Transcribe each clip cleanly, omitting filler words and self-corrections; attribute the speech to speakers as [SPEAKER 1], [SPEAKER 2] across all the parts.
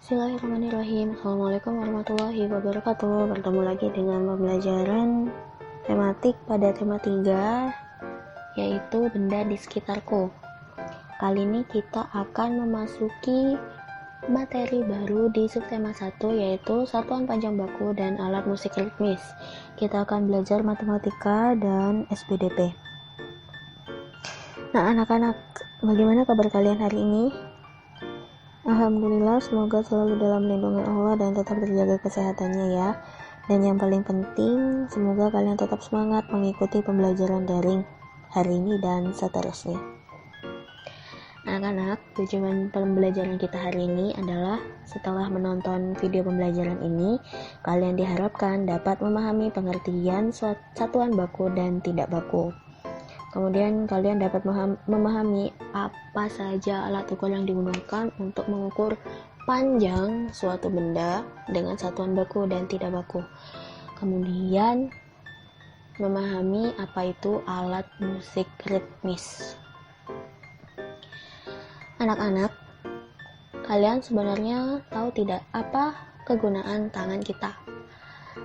[SPEAKER 1] Bismillahirrahmanirrahim. Assalamualaikum warahmatullahi wabarakatuh. Bertemu lagi dengan pembelajaran tematik pada tema 3, yaitu benda di sekitarku. Kali ini kita akan memasuki materi baru di subtema 1, yaitu satuan panjang baku dan alat musik ritmis. Kita akan belajar matematika dan SPDP. Nah, anak-anak, bagaimana kabar kalian hari ini? Alhamdulillah, semoga selalu dalam lindungan Allah dan tetap terjaga kesehatannya ya. Dan yang paling penting, semoga kalian tetap semangat mengikuti pembelajaran daring hari ini dan seterusnya. Anak-anak, tujuan pembelajaran kita hari ini adalah setelah menonton video pembelajaran ini, kalian diharapkan dapat memahami pengertian satuan baku dan tidak baku. Kemudian kalian dapat memahami apa saja alat ukur yang digunakan untuk mengukur panjang suatu benda dengan satuan baku dan tidak baku. Kemudian memahami apa itu alat musik ritmis. Anak-anak, kalian sebenarnya tahu tidak apa kegunaan tangan kita?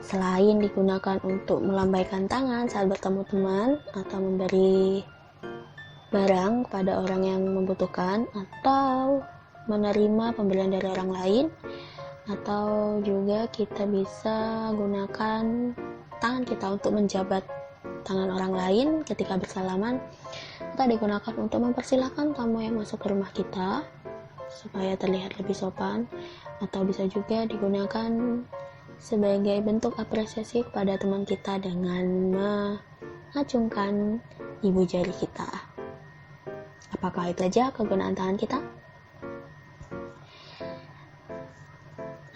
[SPEAKER 1] Selain digunakan untuk melambaikan tangan saat bertemu teman atau memberi barang kepada orang yang membutuhkan, atau menerima pemberian dari orang lain, atau juga kita bisa gunakan tangan kita untuk menjabat tangan orang lain ketika bersalaman, atau digunakan untuk mempersilahkan tamu yang masuk ke rumah kita supaya terlihat lebih sopan, atau bisa juga digunakan sebagai bentuk apresiasi kepada teman kita dengan mengacungkan ibu jari kita. Apakah itu aja kegunaan tangan kita?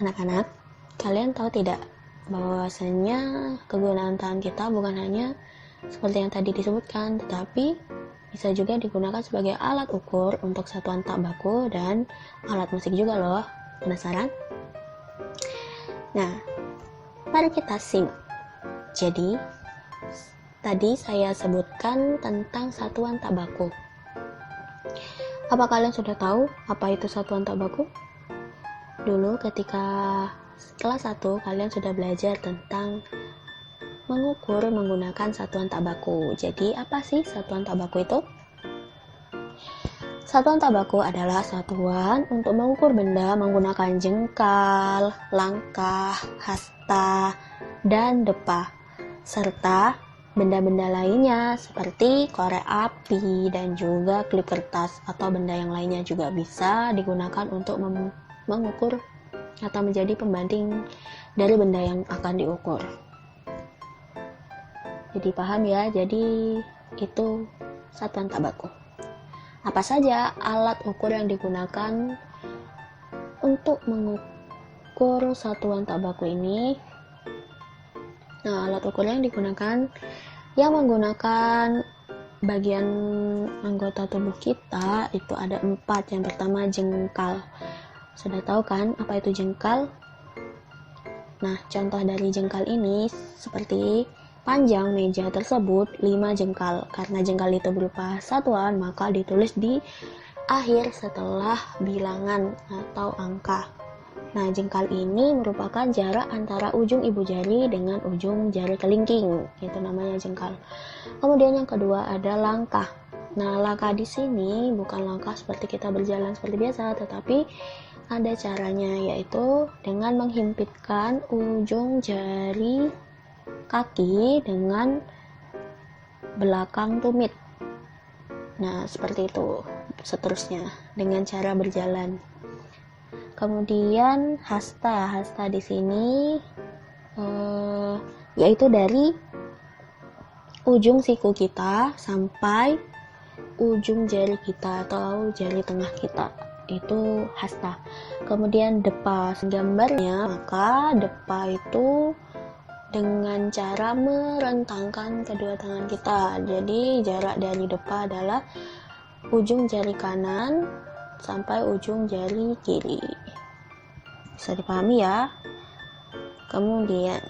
[SPEAKER 1] Anak-anak, kalian tahu tidak bahwasanya kegunaan tangan kita bukan hanya seperti yang tadi disebutkan, tetapi bisa juga digunakan sebagai alat ukur untuk satuan tak baku dan alat musik juga loh. Penasaran? Nah, mari kita simak. Jadi, tadi saya sebutkan tentang satuan tak baku. Apa kalian sudah tahu apa itu satuan tak baku? Dulu ketika kelas 1, kalian sudah belajar tentang mengukur menggunakan satuan tak baku. Jadi, apa sih satuan tak baku itu? Satuan tak baku adalah satuan untuk mengukur benda menggunakan jengkal, langkah, hasta, dan depa, serta benda-benda lainnya seperti korek api dan juga klip kertas atau benda yang lainnya juga bisa digunakan untuk mengukur atau menjadi pembanding dari benda yang akan diukur. Jadi paham ya, jadi itu satuan tak baku. Apa saja alat ukur yang digunakan untuk mengukur satuan tak baku ini? Nah, alat ukur yang digunakan yang menggunakan bagian anggota tubuh kita itu ada 4. Yang pertama jengkal. Sudah tahu kan apa itu jengkal? Nah, contoh dari jengkal ini seperti panjang meja tersebut 5 jengkal. Karena jengkal itu berupa satuan, maka ditulis di akhir setelah bilangan atau angka. Nah, jengkal ini merupakan jarak antara ujung ibu jari dengan ujung jari kelingking. Itu namanya jengkal. Kemudian yang kedua ada langkah. Nah, langkah di sini bukan langkah seperti kita berjalan seperti biasa, tetapi ada caranya, yaitu dengan menghimpitkan ujung jari kaki dengan belakang tumit. Nah, seperti itu seterusnya dengan cara berjalan. Kemudian hasta di sini yaitu dari ujung siku kita sampai ujung jari kita atau jari tengah kita, itu hasta. Kemudian depa, gambarnya, maka depa itu dengan cara merentangkan kedua tangan kita. Jadi jarak dari depa adalah ujung jari kanan sampai ujung jari kiri. Bisa dipahami ya? Kemudian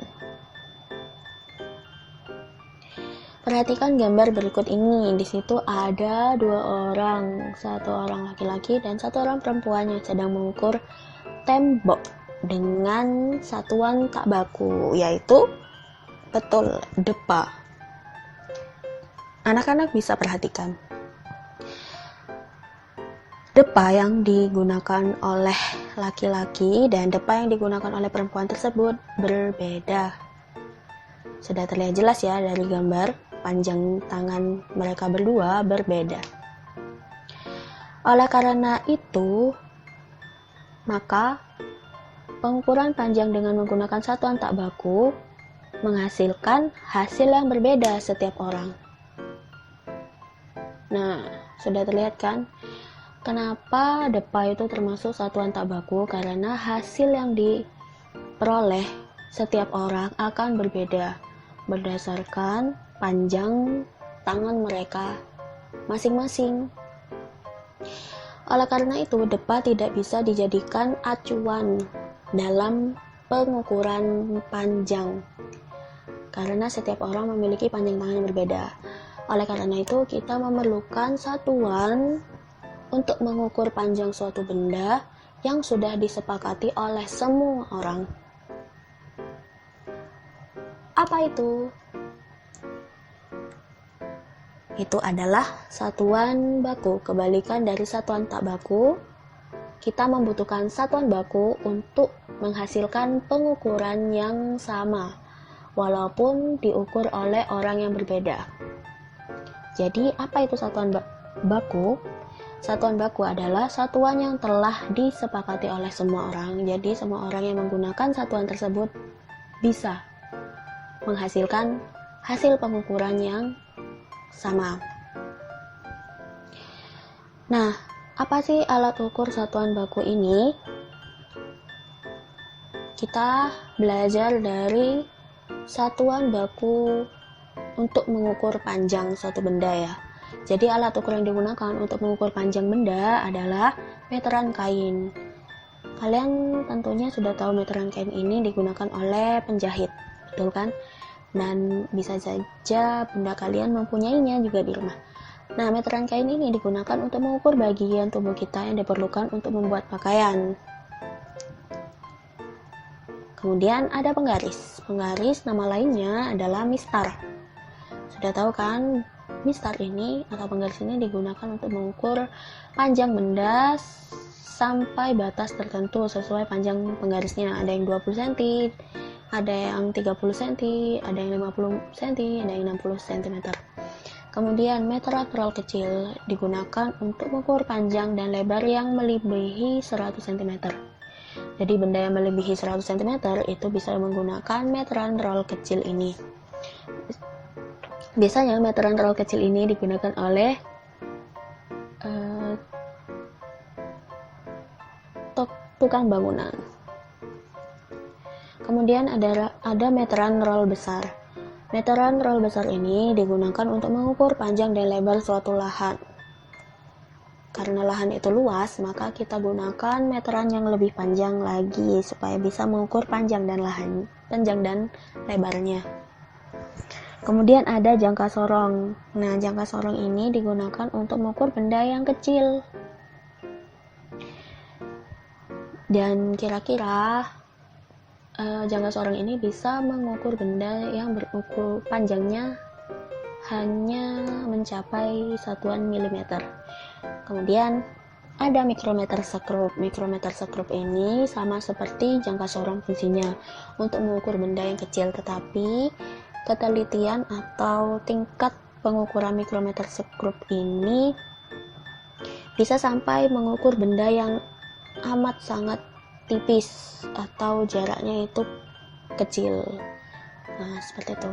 [SPEAKER 1] perhatikan gambar berikut ini. Di situ ada 2 orang, 1 orang laki-laki dan 1 orang perempuan yang sedang mengukur tembok dengan satuan tak baku, yaitu betul, depa. Anak-anak bisa perhatikan. Depa yang digunakan oleh laki-laki dan depa yang digunakan oleh perempuan tersebut berbeda. Sudah terlihat jelas ya dari gambar, panjang tangan mereka berdua berbeda. Oleh karena itu, maka pengukuran panjang dengan menggunakan satuan tak baku menghasilkan hasil yang berbeda setiap orang. Nah, sudah terlihat kan? Kenapa depa itu termasuk satuan tak baku? Karena hasil yang diperoleh setiap orang akan berbeda berdasarkan panjang tangan mereka masing-masing. Oleh karena itu, depa tidak bisa dijadikan acuan dalam pengukuran panjang karena setiap orang memiliki panjang tangan yang berbeda. Oleh karena itu, kita memerlukan satuan untuk mengukur panjang suatu benda yang sudah disepakati oleh semua orang. Apa itu? Itu adalah satuan baku. Kebalikan dari satuan tak baku, kita membutuhkan satuan baku untuk menghasilkan pengukuran yang sama, walaupun diukur oleh orang yang berbeda. Jadi, apa itu satuan baku? Satuan baku adalah satuan yang telah disepakati oleh semua orang. Jadi, semua orang yang menggunakan satuan tersebut bisa menghasilkan hasil pengukuran yang sama. Nah, apa sih alat ukur satuan baku ini? Kita belajar dari satuan baku untuk mengukur panjang suatu benda ya. Jadi alat ukur yang digunakan untuk mengukur panjang benda adalah meteran kain. Kalian tentunya sudah tahu meteran kain ini digunakan oleh penjahit, betul kan? Dan bisa saja bunda kalian mempunyainya juga di rumah. Nah, meteran kain ini digunakan untuk mengukur bagian tubuh kita yang diperlukan untuk membuat pakaian. Kemudian ada penggaris. Penggaris nama lainnya adalah mistar. Sudah tahu kan, mistar ini atau penggaris ini digunakan untuk mengukur panjang benda sampai batas tertentu sesuai panjang penggarisnya. Ada yang 20 cm, ada yang 30 cm, ada yang 50 cm, ada yang 60 cm. Kemudian meteran roll kecil digunakan untuk mengukur panjang dan lebar yang melebihi 100 cm. Jadi benda yang melebihi 100 cm itu bisa menggunakan meteran roll kecil ini. Biasanya meteran roll kecil ini digunakan oleh tukang bangunan. Kemudian ada meteran roll besar. Meteran roll besar ini digunakan untuk mengukur panjang dan lebar suatu lahan. Karena lahan itu luas, maka kita gunakan meteran yang lebih panjang lagi supaya bisa mengukur panjang dan lebarnya. Kemudian ada jangka sorong. Nah, jangka sorong ini digunakan untuk mengukur benda yang kecil. Dan kira-kira jangka sorong ini bisa mengukur benda yang berukur panjangnya hanya mencapai satuan milimeter. Kemudian ada mikrometer sekrup. Mikrometer sekrup ini sama seperti jangka sorong fungsinya untuk mengukur benda yang kecil, tetapi ketelitian atau tingkat pengukuran mikrometer sekrup ini bisa sampai mengukur benda yang amat sangat tipis atau jaraknya itu kecil. Nah, seperti itu.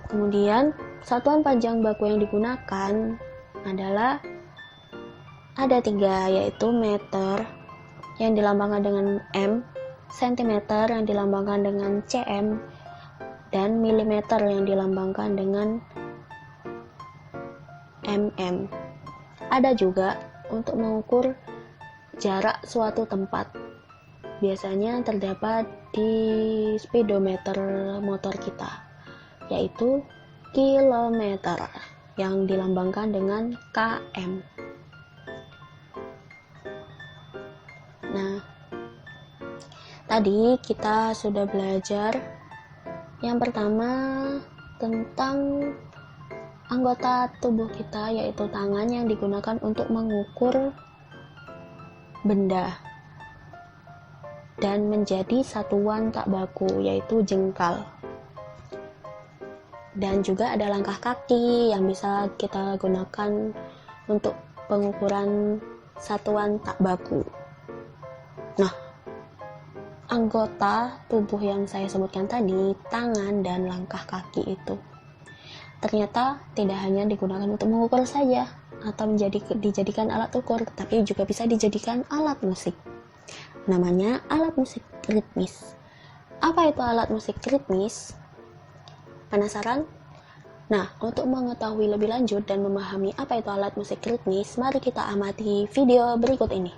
[SPEAKER 1] Kemudian, satuan panjang baku yang digunakan adalah ada 3, yaitu meter yang dilambangkan dengan M, sentimeter yang dilambangkan dengan cm, dan milimeter yang dilambangkan dengan mm. Ada juga untuk mengukur jarak suatu tempat. Biasanya terdapat di speedometer motor kita, yaitu kilometer yang dilambangkan dengan km. Nah, Tadi kita sudah belajar yang pertama tentang anggota tubuh kita, yaitu tangan yang digunakan untuk mengukur benda dan menjadi satuan tak baku, yaitu jengkal. Dan juga ada langkah kaki yang bisa kita gunakan untuk pengukuran satuan tak baku. Nah, anggota tubuh yang saya sebutkan tadi, tangan dan langkah kaki itu ternyata tidak hanya digunakan untuk mengukur saja atau dijadikan alat ukur, tapi juga bisa dijadikan alat musik. Namanya alat musik ritmis. Apa itu alat musik ritmis? Penasaran? Nah, untuk mengetahui lebih lanjut dan memahami apa itu alat musik ritmis, mari kita amati video berikut ini.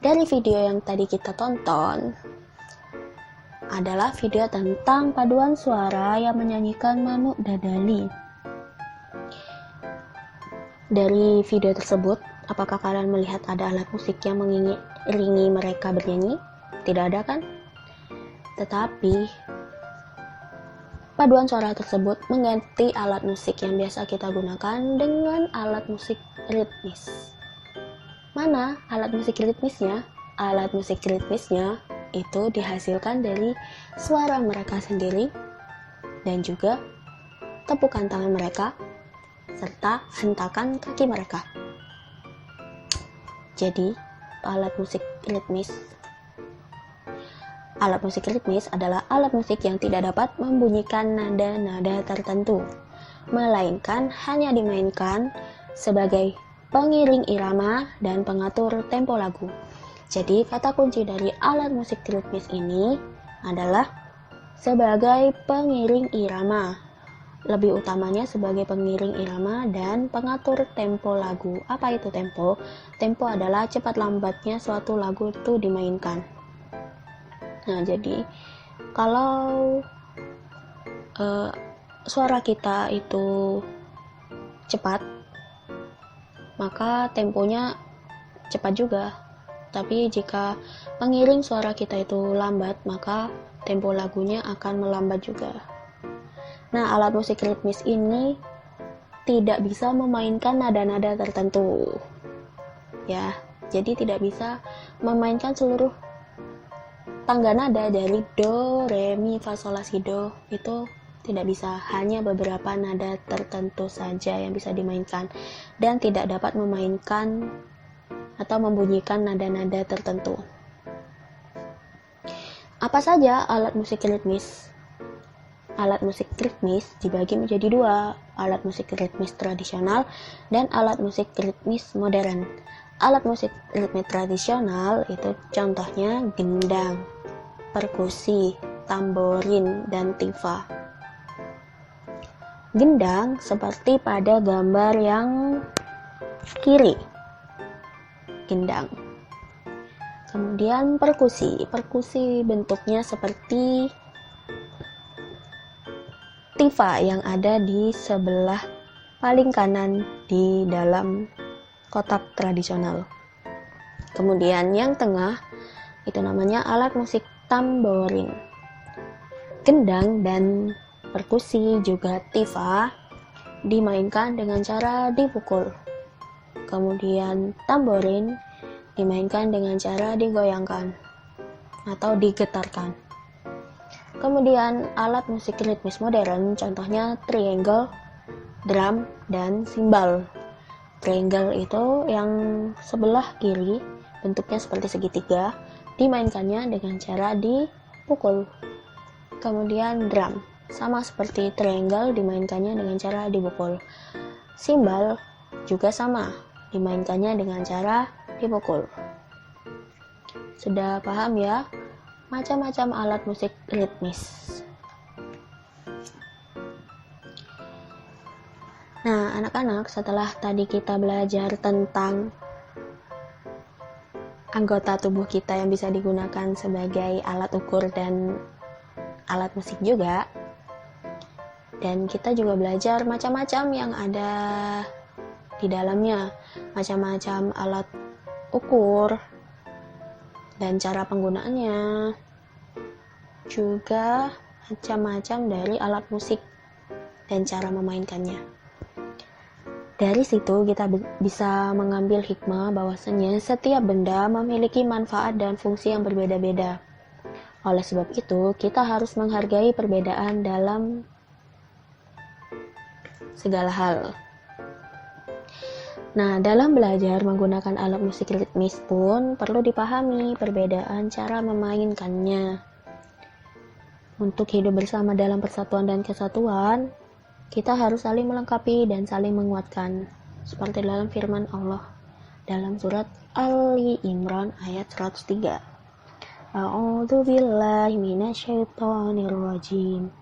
[SPEAKER 1] Dari video yang tadi kita tonton adalah video tentang paduan suara yang menyanyikan Manuk Dadali. Dari video tersebut, apakah kalian melihat ada alat musik yang mengiringi mereka bernyanyi? Tidak ada kan? Tetapi paduan suara tersebut mengganti alat musik yang biasa kita gunakan dengan alat musik ritmis. Mana alat musik ritmisnya? Alat musik ritmisnya itu dihasilkan dari suara mereka sendiri dan juga tepukan tangan mereka serta hentakan kaki mereka. Jadi alat musik ritmis Alat musik ritmis adalah alat musik yang tidak dapat membunyikan nada-nada tertentu, melainkan hanya dimainkan sebagai pengiring irama dan pengatur tempo lagu. Jadi kata kunci dari alat musik ritmis ini adalah sebagai pengiring irama. Lebih utamanya sebagai pengiring irama dan pengatur tempo lagu. Apa itu tempo? Tempo adalah cepat lambatnya suatu lagu itu dimainkan. Nah, jadi kalau suara kita itu cepat, maka temponya cepat juga. Tapi jika pengiring suara kita itu lambat, maka tempo lagunya akan melambat juga. Nah, alat musik ritmis ini tidak bisa memainkan nada-nada tertentu. Ya, jadi tidak bisa memainkan seluruh tangga nada dari do, re, mi, fa, sol, la, si, do. Itu tidak bisa, hanya beberapa nada tertentu saja yang bisa dimainkan dan tidak dapat memainkan atau membunyikan nada-nada tertentu. Apa saja alat musik ritmis? Alat musik ritmis dibagi menjadi dua, alat musik ritmis tradisional dan alat musik ritmis modern. Alat musik ritmis tradisional itu contohnya gendang, perkusi, tamborin, dan tifa. Gendang seperti pada gambar yang kiri. Gendang. Kemudian perkusi. Perkusi bentuknya seperti tifa yang ada di sebelah paling kanan di dalam kotak tradisional. Kemudian yang tengah itu namanya alat musik tamborin. Gendang dan perkusi juga tifa dimainkan dengan cara dipukul. Kemudian tamborin dimainkan dengan cara digoyangkan atau digetarkan. Kemudian alat musik ritmis modern contohnya triangle, drum, dan simbal. Triangle itu yang sebelah kiri bentuknya seperti segitiga, dimainkannya dengan cara dipukul. Kemudian drum, sama seperti triangle, dimainkannya dengan cara dipukul. Simbal juga sama, dimainkannya dengan cara dipukul. Sudah paham ya? Macam-macam alat musik ritmis. Nah, anak-anak, setelah tadi kita belajar tentang anggota tubuh kita yang bisa digunakan sebagai alat ukur dan alat musik juga, dan kita juga belajar macam-macam yang ada di dalamnya, macam-macam alat ukur dan cara penggunaannya, juga macam-macam dari alat musik dan cara memainkannya. Dari situ kita bisa mengambil hikmah bahwasanya setiap benda memiliki manfaat dan fungsi yang berbeda-beda. Oleh sebab itu, kita harus menghargai perbedaan dalam segala hal. Nah, dalam belajar menggunakan alat musik ritmis pun perlu dipahami perbedaan cara memainkannya. Untuk hidup bersama dalam persatuan dan kesatuan, kita harus saling melengkapi dan saling menguatkan, seperti dalam firman Allah dalam surat Ali Imran ayat 103. A'udzu billahi minasyaitonir rajim.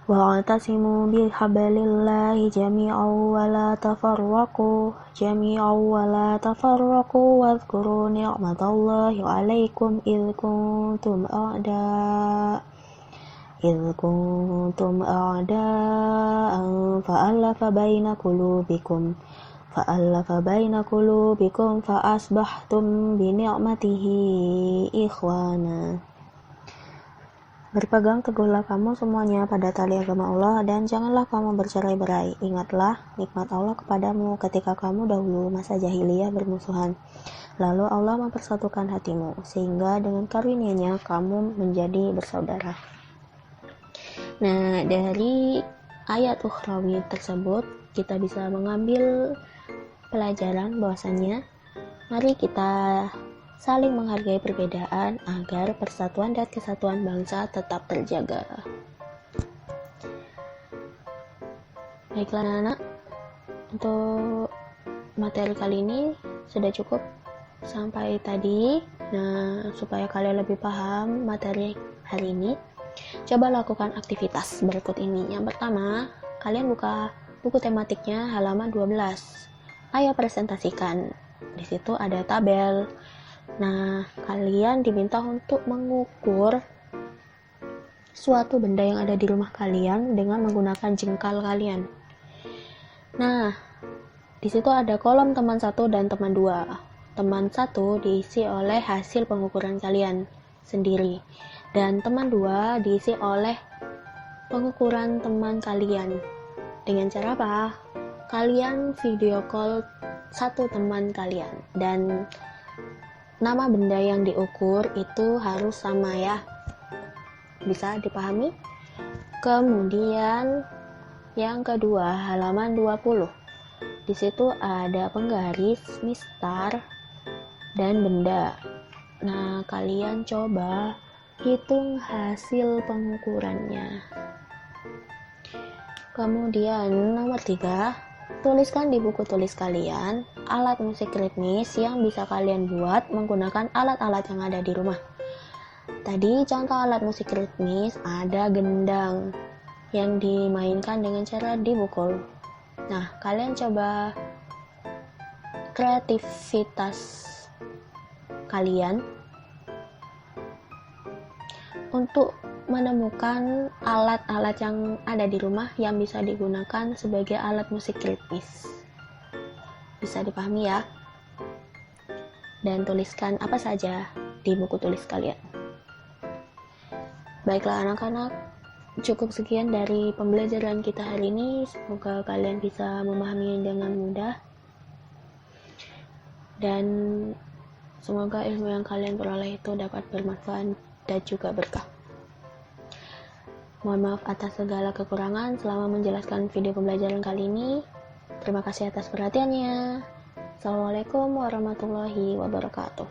[SPEAKER 1] Wa'tasimu bihablillahi jami'an wa la tafarraqu wadhkuru ni'matallahi 'alaikum idh kuntum a'da'an fa'alafa baina qulubikum fa'asbahtum bi ni'matihi ikhwana. Berpegang teguhlah kamu semuanya pada tali agama Allah dan janganlah kamu bercerai-berai. Ingatlah nikmat Allah kepadamu ketika kamu dahulu masa jahiliyah bermusuhan. Lalu Allah mempersatukan hatimu sehingga dengan karunia-Nya kamu menjadi bersaudara. Nah, dari ayat ukhrawi tersebut kita bisa mengambil pelajaran bahwasannya mari kita saling menghargai perbedaan agar persatuan dan kesatuan bangsa tetap terjaga. Baiklah anak-anak, untuk materi kali ini sudah cukup sampai tadi. Nah, supaya kalian lebih paham materi hari ini, coba lakukan aktivitas berikut ini. Yang pertama, kalian buka buku tematiknya halaman 12. Ayo presentasikan. Di situ ada tabel. Nah, kalian diminta untuk mengukur suatu benda yang ada di rumah kalian dengan menggunakan jengkal kalian. Nah, di situ ada kolom teman 1 dan teman 2. Teman 1 diisi oleh hasil pengukuran kalian sendiri, dan teman 2 diisi oleh pengukuran teman kalian. Dengan cara apa? Kalian video call satu teman kalian, dan nama benda yang diukur itu harus sama ya. Bisa dipahami? Kemudian yang kedua, halaman 20. Di situ ada penggaris, mistar, dan benda. Nah, kalian coba hitung hasil pengukurannya. Kemudian nomor 3, tuliskan di buku tulis kalian alat musik ritmis yang bisa kalian buat menggunakan alat-alat yang ada di rumah. Tadi contoh alat musik ritmis ada gendang yang dimainkan dengan cara dipukul. Nah, kalian coba kreativitas kalian untuk menemukan alat-alat yang ada di rumah yang bisa digunakan sebagai alat musik ritmis. Bisa dipahami ya? Dan tuliskan apa saja di buku tulis kalian. Baiklah anak-anak, cukup sekian dari pembelajaran kita hari ini. Semoga kalian bisa memahami dengan mudah, dan semoga ilmu yang kalian peroleh itu dapat bermanfaat dan juga berkah. Mohon maaf atas segala kekurangan selama menjelaskan video pembelajaran kali ini. Terima kasih atas perhatiannya. Assalamualaikum warahmatullahi wabarakatuh.